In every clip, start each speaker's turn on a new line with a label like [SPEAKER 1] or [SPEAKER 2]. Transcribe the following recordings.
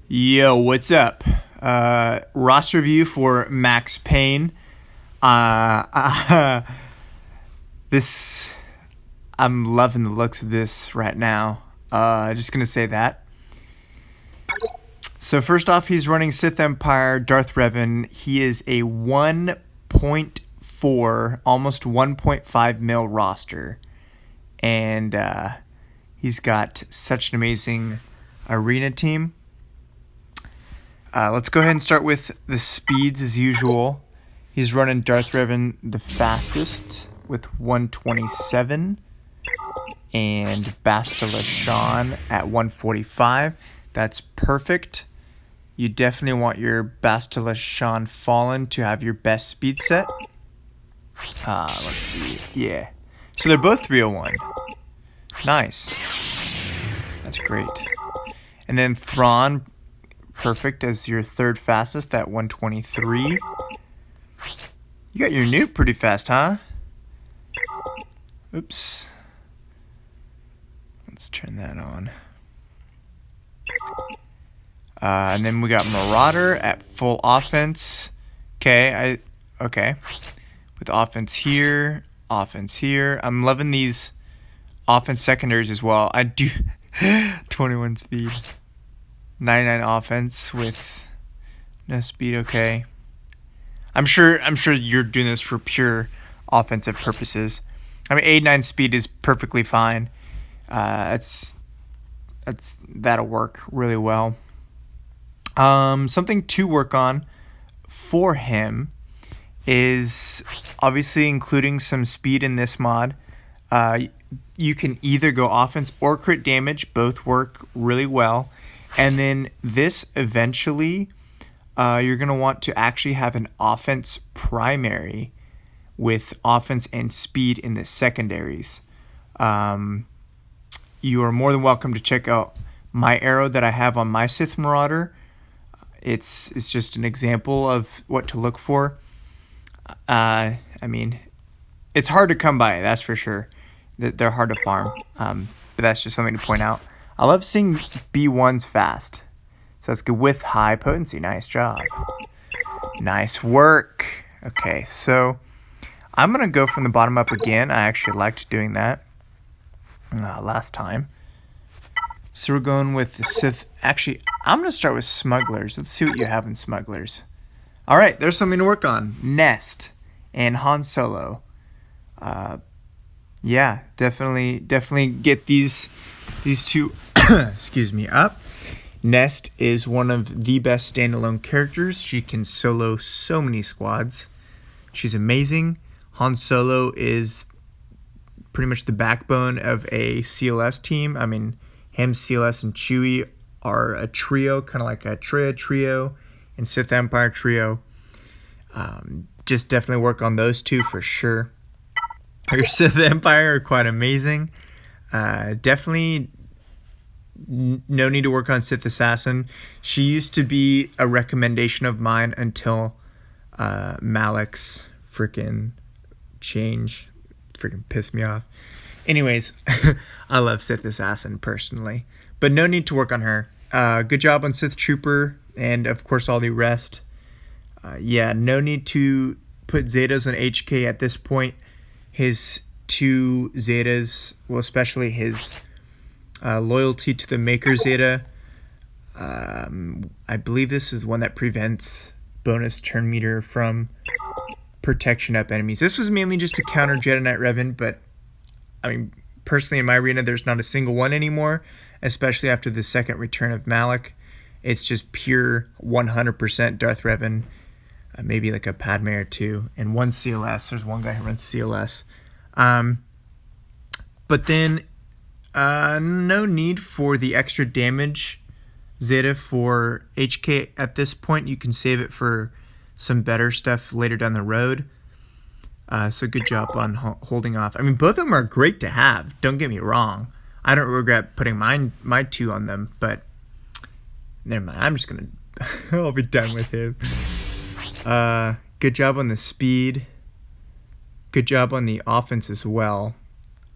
[SPEAKER 1] Yo, what's up? Roster review for MaxPayne. Uh, this, I'm loving the looks of this right now. Just gonna say that. So first off, he's running Sith Empire, Darth Revan. He is a 1.4, almost 1.5 mil roster, and he's got such an amazing arena team. Let's go ahead and start with the speeds as usual. He's running Darth Revan the fastest with 127 and Bastila Shan at 145. That's perfect. You definitely want your Bastila Shan Fallen to have your best speed set. Let's see. Yeah. So they're both 301. Nice. That's great. And then Thrawn, perfect as your third fastest at 123. You got your nuke pretty fast, huh? Oops. Let's turn that on. And then we got Marauder at full offense. Okay. With offense here. I'm loving these offense secondaries as well. I do 21 speed. 99 offense with no speed. Okay. I'm sure you're doing this for pure offensive purposes. I mean, 89 speed is perfectly fine. That'll work really well. Something to work on for him is obviously including some speed in this mod. You can either go offense or crit damage. Both work really well. And then this eventually, you're going to want to actually have an offense primary with offense and speed in the secondaries. You are more than welcome to check out my arrow that I have on my Sith Marauder. It's just an example of what to look for. I mean, it's hard to come by, that's for sure. They're hard to farm, but that's just something to point out. I love seeing B1s fast. So that's good with high potency. Nice job. Nice work. Okay, so I'm going to go from the bottom up again. I actually liked doing that last time. So we're going with the Sith. Actually, I'm going to start with Smugglers. Let's see what you have in Smugglers. All right, there's something to work on. Nest and Han Solo. Yeah, definitely get these two excuse me, up. Nest is one of the best standalone characters. She can solo so many squads. She's amazing. Han Solo is pretty much the backbone of a CLS team. I mean, him, CLS, and Chewie are a trio, kind of like a Traya trio and Sith Empire trio. Just definitely work on those two for sure. Your Sith Empire are quite amazing. Definitely no need to work on Sith Assassin. She used to be a recommendation of mine until Malik's freaking change freaking pissed me off. Anyways, I love Sith Assassin personally, but no need to work on her. Good job on Sith Trooper and of course all the rest. Yeah, no need to put Zetas on HK at this point. His two Zetas, well, especially his loyalty to the Maker Zeta. I believe this is one that prevents bonus turn meter from protection up enemies. This was mainly just to counter Jedi Knight Revan, but I mean, personally in my arena, there's not a single one anymore, especially after the second return of Malik. It's just pure 100% Darth Revan, maybe like a Padme or two, and one CLS. There's one guy who runs CLS. But then no need for the extra damage Zeta for HK at this point. You can save it for some better stuff later down the road. So good job on holding off. I mean, both of them are great to have. Don't get me wrong. I don't regret putting my two on them, but never mind. I'm just going to... I'll be done with him. Good job on the speed. Good job on the offense as well.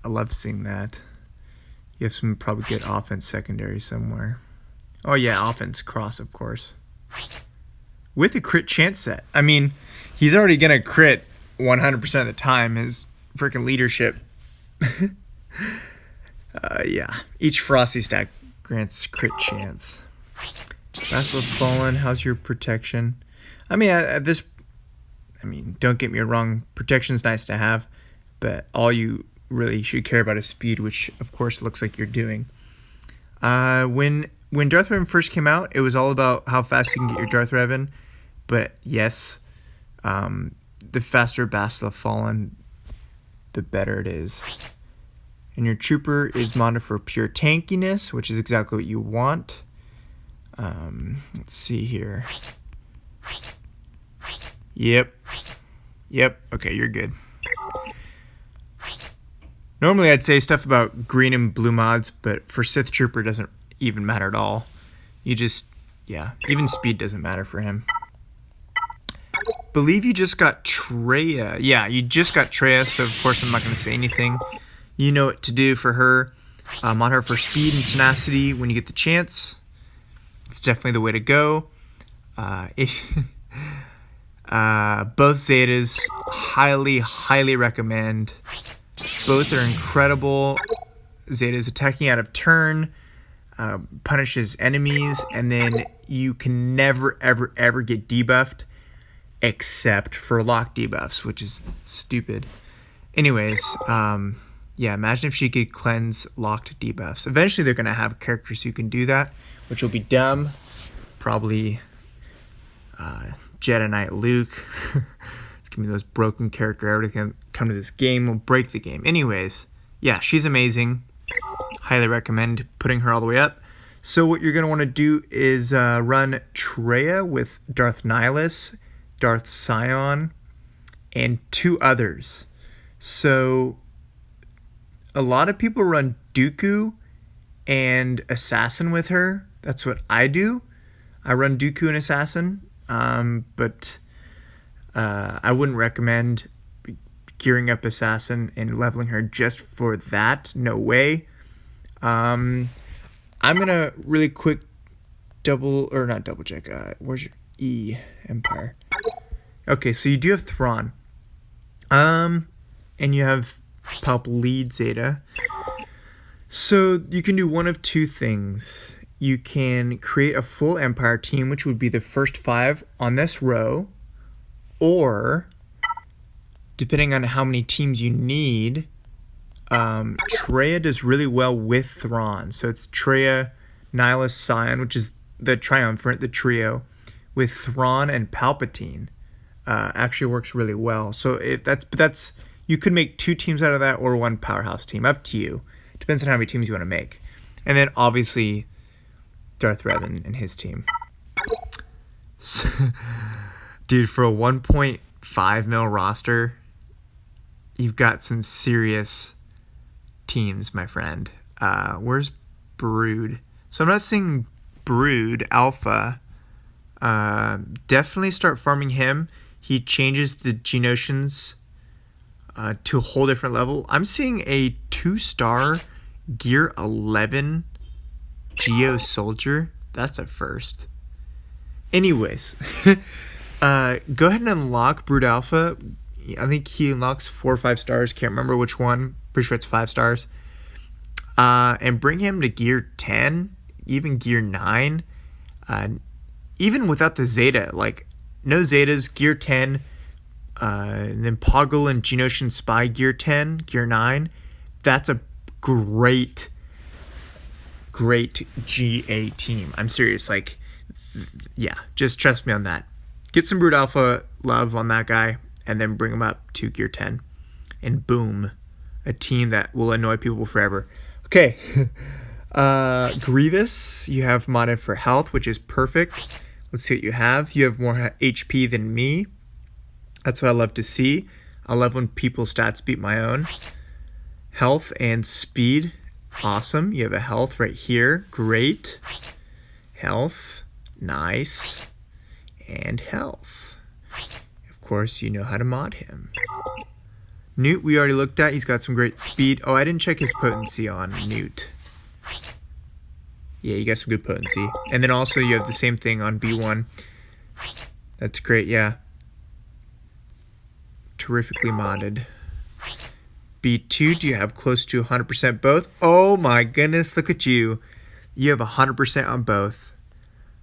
[SPEAKER 1] I love seeing that. You have some probably good offense secondary somewhere. Oh yeah, offense cross, of course. With a crit chance set. I mean, he's already gonna crit 100% of the time. His freaking leadership. Yeah. Each Frosty stack grants crit chance. Vassal of Fallen, how's your protection? I mean, don't get me wrong, protection's nice to have, but all you really should care about is speed, which of course looks like you're doing. When Darth Revan first came out, it was all about how fast you can get your Darth Revan, but yes, the faster Vassal of Fallen, the better it is. And your trooper is modded for pure tankiness, which is exactly what you want. Let's see here. Yep. Okay, you're good. Normally I'd say stuff about green and blue mods, but for Sith Trooper it doesn't even matter at all. Even speed doesn't matter for him. Believe you just got Traya. Yeah, you just got Traya, so of course I'm not going to say anything. You know what to do for her. Mod her for speed and tenacity when you get the chance. It's definitely the way to go. Both Zetas, highly recommend. Both are incredible. Zeta's attacking out of turn, punishes enemies, and then you can never, ever get debuffed except for lock debuffs, which is stupid. Anyways, imagine if she could cleanse locked debuffs. Eventually they're going to have characters who can do that, which will be dumb. Probably Jedi Knight Luke. It's going to be the most broken character ever to come to this game. Will break the game. Anyways, yeah, she's amazing. Highly recommend putting her all the way up. So what you're going to want to do is run Traya with Darth Nihilus, Darth Sion, and 2 others. So a lot of people run Dooku and Assassin with her. That's what I do. I run Dooku and Assassin, but I wouldn't recommend gearing up Assassin and leveling her just for that. No way. I'm gonna really quick not double check. Where's your E Empire? Okay, so you do have Thrawn, and you have Palp lead Zeta. So you can do one of 2 things. You can create a full Empire team, which would be the first 5 on this row, or depending on how many teams you need, Traya does really well with Thrawn. So it's Traya, Nihilus, Sion, which is the triumvirate, the trio, with Thrawn and Palpatine. Actually works really well. So that's you could make 2 teams out of that, or 1 powerhouse team. Up to you. Depends on how many teams you want to make. And then obviously Darth Revan and his team. So, dude, for a 1.5 mil roster, you've got some serious teams, my friend. Where's Brood? So I'm not seeing Brood Alpha. Definitely start farming him. He changes the Geonosians to a whole different level. I'm seeing a 2-star Gear 11 Geo Soldier. That's a first. Anyways, go ahead and unlock Brood Alpha. I think he unlocks 4 or 5 stars. Can't remember which one. Pretty sure it's 5 stars. And bring him to Gear 10, even Gear 9. Even without the Zeta, like no Zetas, Gear 10. And then Poggle and Geonosian Spy Gear 10, Gear 9. That's a great GA team. I'm serious. Like, yeah, just trust me on that. Get some Brood Alpha love on that guy, and then bring him up to Gear 10. And boom, a team that will annoy people forever. Okay. Grievous, you have modded for health, which is perfect. Let's see what you have. You have more HP than me. That's what I love to see. I love when people's stats beat my own. Health and speed. Awesome. You have a health right here. Great. Health. Nice. And health. Of course, you know how to mod him. Newt, we already looked at. He's got some great speed. Oh, I didn't check his potency on Newt. Yeah, you got some good potency. And then also you have the same thing on B1. That's great, yeah. Terrifically modded. B2, do you have close to 100% both? Oh my goodness, look at you. You have 100% on both.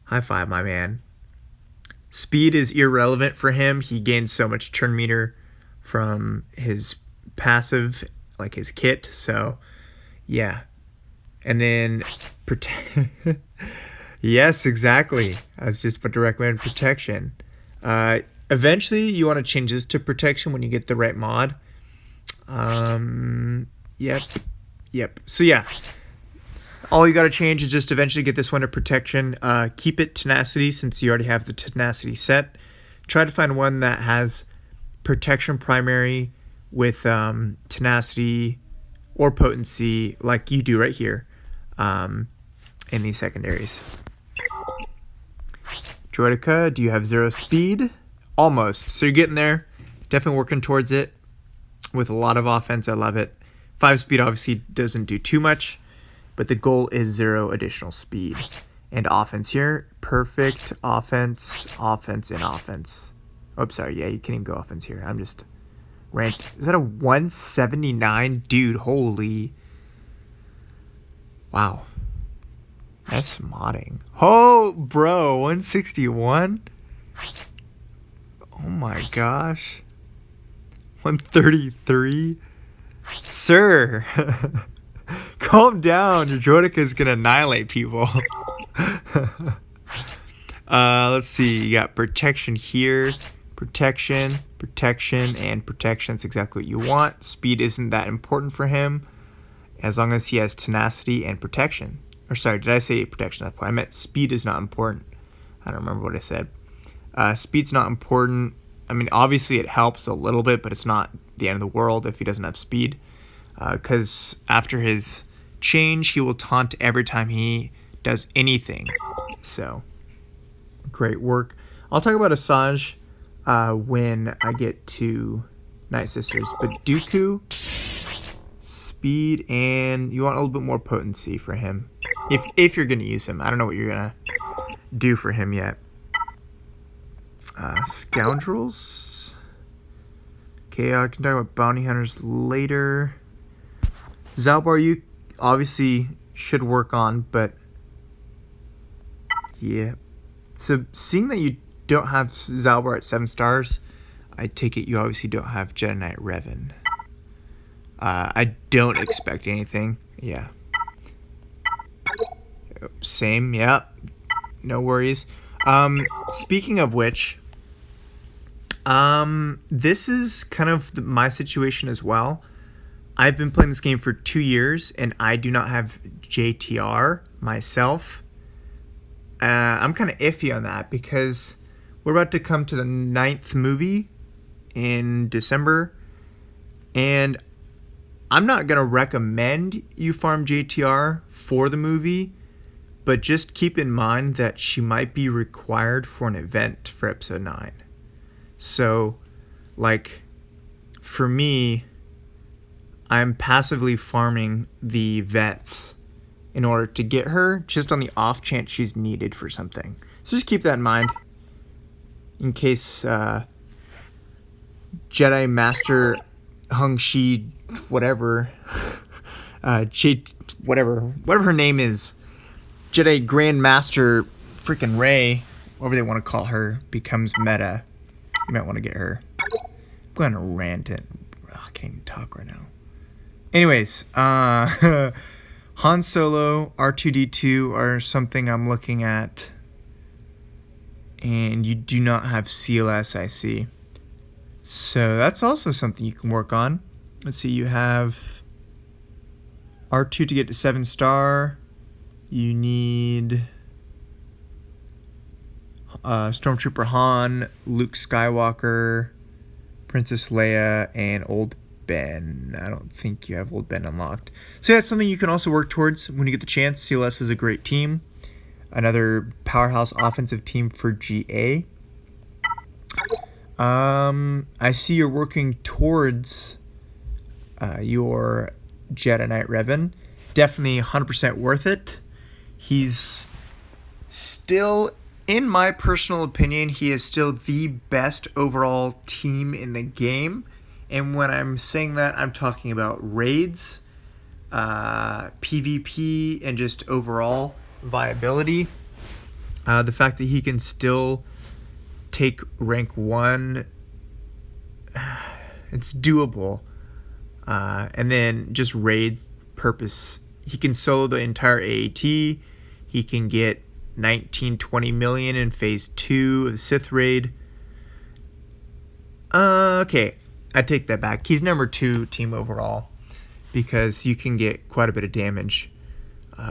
[SPEAKER 1] High five, my man. Speed is irrelevant for him. He gains so much turn meter from his passive, like his kit. So, yeah. And then, yes, exactly. I was just about to recommend protection. Eventually, you want to change this to protection when you get the right mod. Yep. So yeah, all you got to change is just eventually get this one to protection. Keep it tenacity since you already have the tenacity set. Try to find one that has protection primary with tenacity or potency like you do right here in these secondaries. Droidica, do you have 0 speed? Almost. So you're getting there. Definitely working towards it with a lot of offense. I love it. 5 speed obviously doesn't do too much, but the goal is 0 additional speed. And offense here. Perfect offense, and offense. Oh, sorry. Yeah, you can't even go offense here. I'm just ranked. Is that a 179? Dude, holy. Wow. That's modding. Oh, bro, 161? Oh my gosh. 133? Sir, calm down. Your Droidica is going to annihilate people. Let's see. You got protection here. Protection, and protection. That's exactly what you want. Speed isn't that important for him as long as he has tenacity and protection. Or sorry, did I say protection at that point? I meant speed is not important. I don't remember what I said. Speed's not important. I mean, obviously it helps a little bit, but it's not the end of the world if he doesn't have speed. Because after his change, he will taunt every time he does anything. So, great work. I'll talk about Asajj when I get to Night Sisters. But Dooku, speed, and you want a little bit more potency for him. If you're going to use him. I don't know what you're going to do for him yet. Scoundrels. Okay, I can talk about bounty hunters later. Zalbar, you obviously should work on, but yeah. So seeing that you don't have Zalbar at 7 stars, I take it you obviously don't have Jedi Knight Revan. I don't expect anything. Yeah. Same, yeah. No worries. Speaking of which, this is kind of my situation as well. I've been playing this game for 2 years, and I do not have JTR myself. I'm kind of iffy on that because we're about to come to the 9th movie in December, and I'm not going to recommend you farm JTR for the movie, but just keep in mind that she might be required for an event for episode 9. So, like, for me, I'm passively farming the vets in order to get her, just on the off chance she's needed for something. So just keep that in mind in case Jedi Master Hung Shi, whatever, whatever her name is, Jedi Grand Master freaking Rey, whatever they want to call her, becomes meta. You might want to get her. I'm going to rant it. I can't even talk right now. Anyways, Han Solo, R2-D2 are something I'm looking at. And you do not have CLS, I see. So that's also something you can work on. Let's see, you have R2 to get to 7 star. You need Stormtrooper Han, Luke Skywalker, Princess Leia, and Old Ben. I don't think you have Old Ben unlocked. So that's something you can also work towards when you get the chance. CLS is a great team. Another powerhouse offensive team for GA. I see you're working towards your Jedi Knight Revan. Definitely 100% worth it. He's still, in my personal opinion, he is still the best overall team in the game. And when I'm saying that, I'm talking about raids, PvP, and just overall viability. The fact that he can still take rank 1, it's doable. And then just raids purpose. He can solo the entire AAT. He can get 19-20 million in phase 2 of the Sith raid. Okay, I take that back. He's number 2 team overall because you can get quite a bit of damage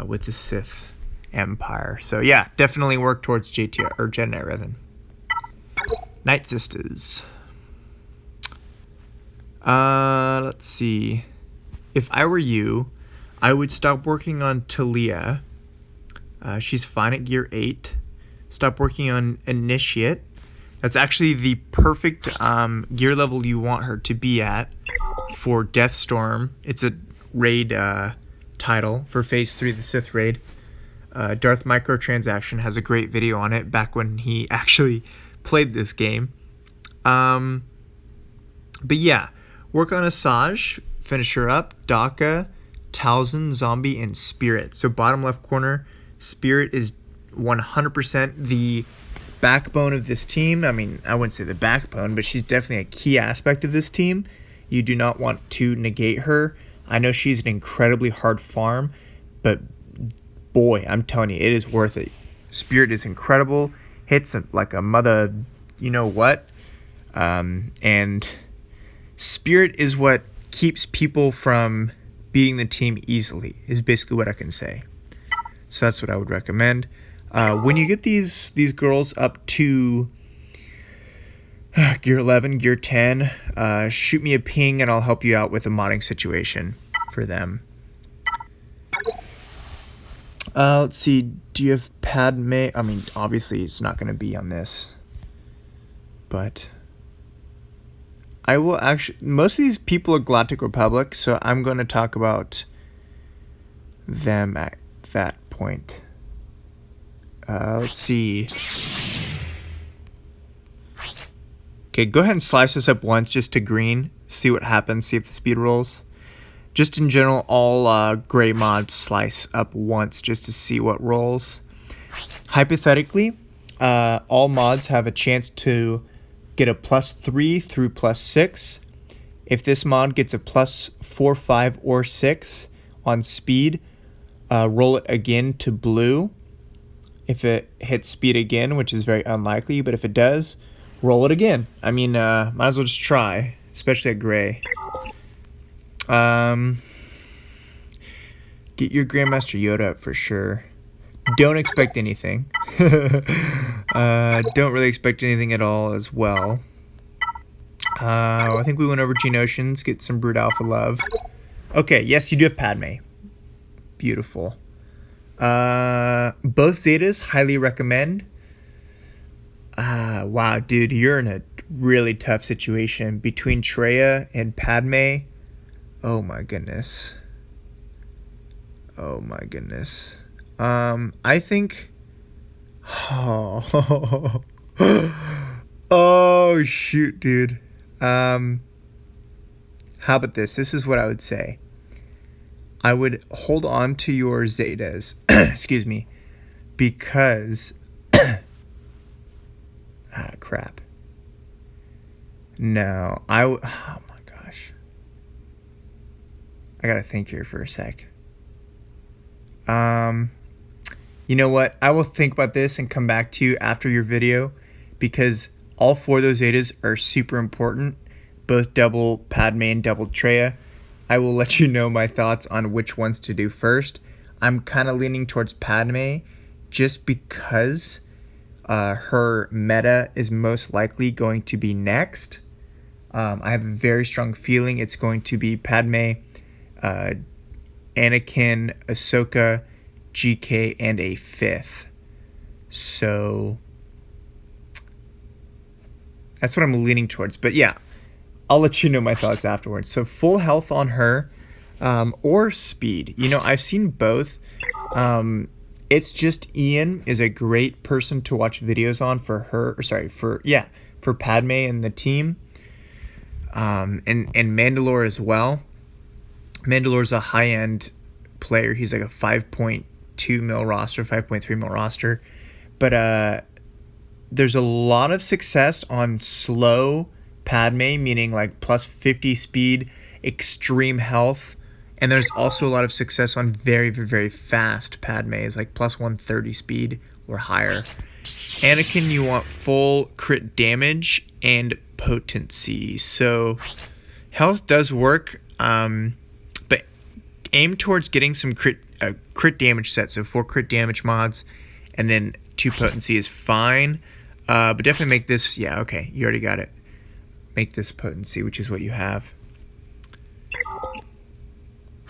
[SPEAKER 1] with the Sith Empire. So yeah, definitely work towards JTR or Jedi Knight Revan. Night Sisters. Let's see. If I were you, I would stop working on Talia. She's fine at gear 8. Stop working on Initiate. That's actually the perfect gear level you want her to be at for Deathstorm. It's a raid title for Phase 3 of the Sith raid. Darth Microtransaction has a great video on it back when he actually played this game. But yeah, work on Asajj, finish her up, Daka, Talzin, Zombie, and Spirit. So bottom left corner, Spirit is 100% the backbone of this team. I mean, I wouldn't say the backbone, but she's definitely a key aspect of this team. You do not want to negate her. I know she's an incredibly hard farm, but boy, I'm telling you, it is worth it. Spirit is incredible. Hits like a mother, you know what? And Spirit is what keeps people from beating the team easily, is basically what I can say. So that's what I would recommend. When you get these girls up to gear 11, gear 10, shoot me a ping and I'll help you out with a modding situation for them. Let's see. Do you have Padme? I mean, obviously it's not going to be on this, but I will actually. Most of these people are Galactic Republic, so I'm going to talk about them at that point. Let's see. Okay, go ahead and slice this up once just to green. See what happens. See if the speed rolls. Just in general, all gray mods slice up once just to see what rolls. Hypothetically, all mods have a chance to get a +3 through +6. If this mod gets a +4, 5, or 6 on speed, roll it again to blue. If it hits speed again, which is very unlikely, but if it does, roll it again. I mean, might as well just try, especially at gray. Get your Grandmaster Yoda up for sure. Don't expect anything. Don't really expect anything at all as well. I think we went over Geonosians, get some Brood Alpha love. Okay, yes, you do have Padme. Beautiful. Both Zetas, highly recommend. Wow, dude, you're in a really tough situation between Traya and Padme. Oh my goodness. Oh my goodness. I think. Oh, oh shoot, dude. How about this? This is what I would say. I would hold on to your Zetas, excuse me, because crap. No, oh my gosh. I gotta think here for a sec. You know what? I will think about this and come back to you after your video because all 4 of those Zetas are super important, both double Padme and double Traya. I will let you know my thoughts on which ones to do first. I'm kind of leaning towards Padme just because her meta is most likely going to be next. I have a very strong feeling it's going to be Padme, Anakin, Ahsoka, GK, and a 5th. So that's what I'm leaning towards. But yeah, I'll let you know my thoughts afterwards. So full health on her or speed. You know, I've seen both. It's just Ian is a great person to watch videos on for her. For Padme and the team. And Mandalore as well. Mandalore's a high-end player. He's like a 5.2 mil roster, 5.3 mil roster. But there's a lot of success on slow Padme, meaning like plus 50 speed, extreme health. And there's also a lot of success on very, very, very fast Padme, is like plus 130 speed or higher. Anakin, you want full crit damage and potency. So health does work, but aim towards getting some crit damage set. So 4 crit damage mods, and then 2 potency is fine. But definitely make this, yeah, okay, you already got it. Make this potency, which is what you have.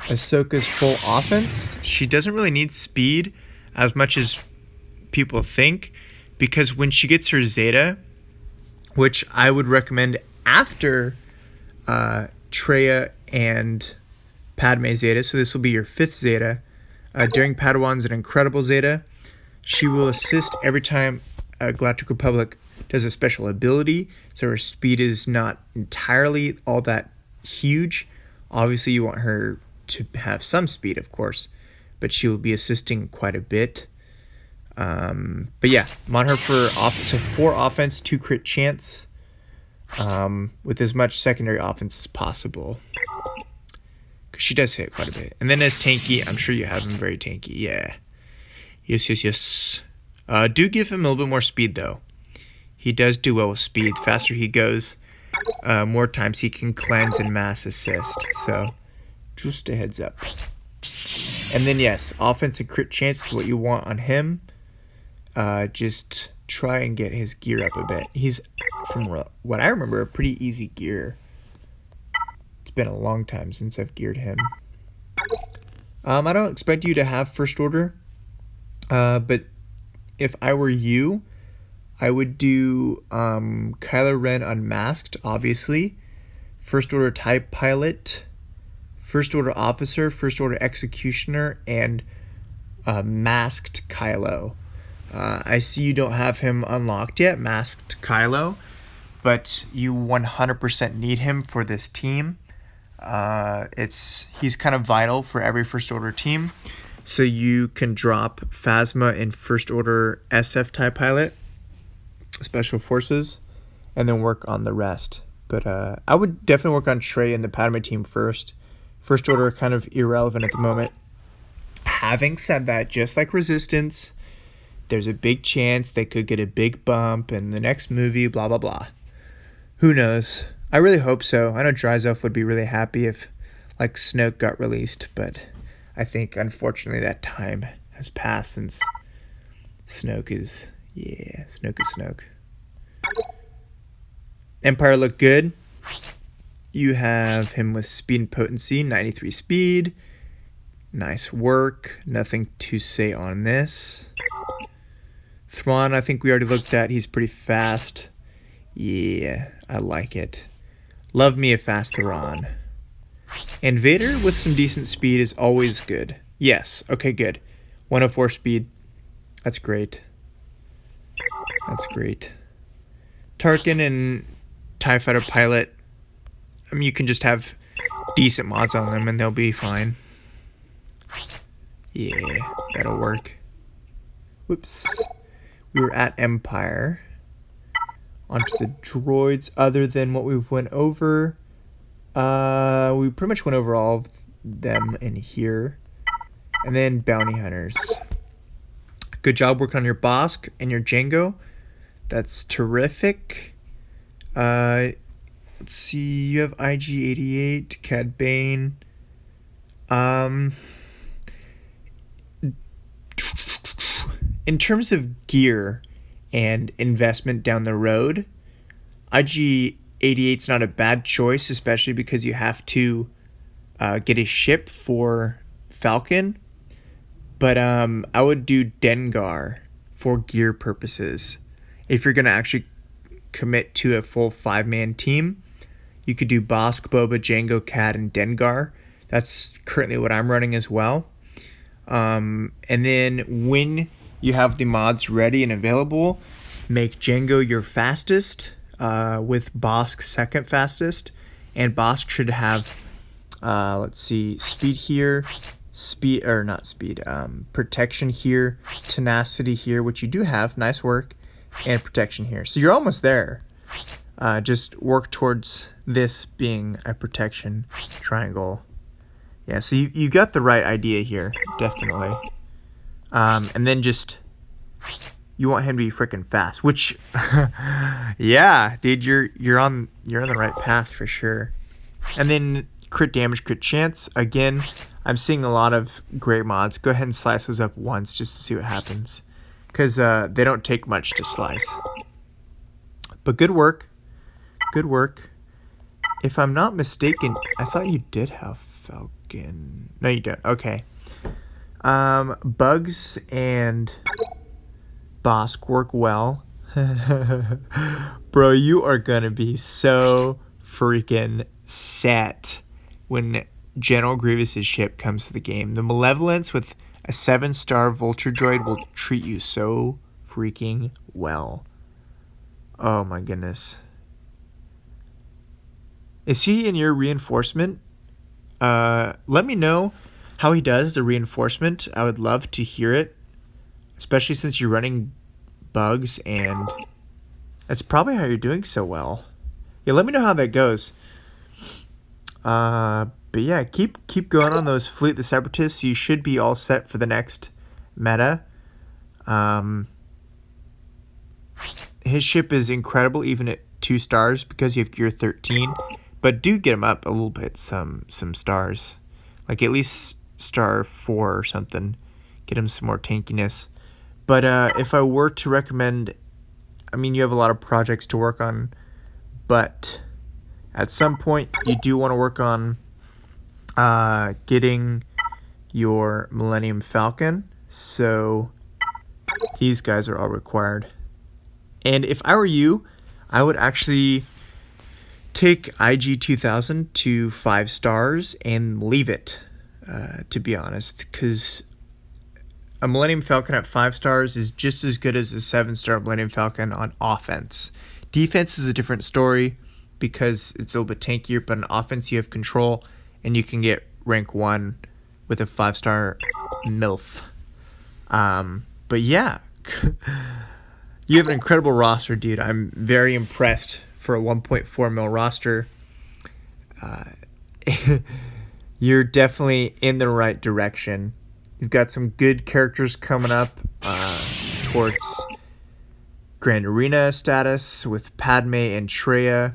[SPEAKER 1] Ahsoka's full offense. She doesn't really need speed as much as people think, because when she gets her Zeta, which I would recommend after Traya and Padme Zeta, so this will be your 5th Zeta. During Padawan's an incredible Zeta. She will assist every time Galactic Republic does a special ability, so her speed is not entirely all that huge. Obviously, you want her to have some speed, of course, but she will be assisting quite a bit. But yeah, mod her for offense. So 4 offense, 2 crit chance, with as much secondary offense as possible. Because she does hit quite a bit. And then as tanky, I'm sure you have him very tanky. Yeah. Yes. Do give him a little bit more speed, though. He does do well with speed. The faster he goes, more times he can cleanse and mass assist. So just a heads up. And then, yes, offense and crit chance is what you want on him. Just try and get his gear up a bit. He's, from what I remember, a pretty easy gear. It's been a long time since I've geared him. I don't expect you to have First Order, but if I were you, I would do Kylo Ren Unmasked, obviously. First Order TIE Pilot, First Order Officer, First Order Executioner, and Masked Kylo. I see you don't have him unlocked yet, Masked Kylo, but you 100% need him for this team. He's kind of vital for every First Order team. So you can drop Phasma in First Order SF TIE Pilot, Special Forces, and then work on the rest. But I would definitely work on Trey and the Padme team first. First Order kind of irrelevant at the moment. Having said that, just like Resistance, there's a big chance they could get a big bump in the next movie, blah, blah, blah. Who knows? I really hope so. I know Dryzoff would be really happy if, like, Snoke got released, but I think, unfortunately, that time has passed since Snoke is Snoke. Empire looked good. You have him with speed and potency, 93 speed. Nice work. Nothing to say on this. Thrawn, I think we already looked at. He's pretty fast. Yeah, I like it. Love me a fast Thrawn. And Vader with some decent speed is always good. Yes, okay, good. 104 speed. That's great. Tarkin and TIE Fighter Pilot, I mean, you can just have decent mods on them and they'll be fine. Yeah, that'll work. Whoops. We were at Empire. Onto the droids. Other than what we've went over, we pretty much went over all of them in here. And then bounty hunters. Good job working on your Bosk and your Jango. That's terrific. Let's see. You have IG-88, Cad Bane. In terms of gear and investment down the road, IG-88's not a bad choice, especially because you have to get a ship for Falcon. But I would do Dengar for gear purposes. If you're going to actually commit to a full 5-man team, you could do Bosk, Boba, Jango, Cad, and Dengar. That's currently what I'm running as well. And then when you have the mods ready and available, make Django your fastest, with Bosk second fastest. And Bosk should have, let's see, speed here, protection here, tenacity here, which you do have, nice work, and protection here. So you're almost there. Just work towards this being a protection triangle. Yeah, so you got the right idea here, definitely. And then just, you want him to be freaking fast, which, yeah, dude, you're on the right path for sure. And then crit damage, crit chance. Again, I'm seeing a lot of great mods. Go ahead and slice those up once just to see what happens, because they don't take much to slice. But good work, good work. If I'm not mistaken, I thought you did have Falcon. No, you don't. Okay. Bugs and Bosk work well. Bro, you are gonna be so freaking set when General Grievous's ship comes to the game. The Malevolence with a 7-star Vulture droid will treat you so freaking well. Oh my goodness. Is he in your reinforcement? Let me know how he does the reinforcement. I would love to hear it, especially since you're running bugs, and that's probably how you're doing so well. Yeah, let me know how that goes. But yeah, keep going on those Fleet the Separatists. You should be all set for the next meta. His ship is incredible even at 2 stars because you have gear 13. But do get him up a little bit, some stars. Like at least star 4 or something. Get him some more tankiness. But if I were to recommend, I mean, you have a lot of projects to work on, but at some point you do want to work on getting your Millennium Falcon. So these guys are all required. And if I were you, I would actually take IG 2000 to 5 stars and leave it, to be honest, because a Millennium Falcon at 5 stars is just as good as a 7-star Millennium Falcon on offense. Defense is a different story because it's a little bit tankier, but on offense you have control and you can get rank 1 with a 5-star MILF. But yeah, you have an incredible roster, dude. I'm very impressed for a 1.4 mil roster. You're definitely in the right direction. You've got some good characters coming up towards Grand Arena status with Padme and Shreya,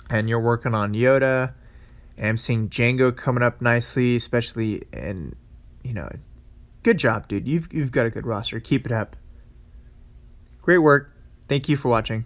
[SPEAKER 1] and you're working on Yoda. And I'm seeing Django coming up nicely, especially in, good job, dude. You've got a good roster. Keep it up. Great work. Thank you for watching.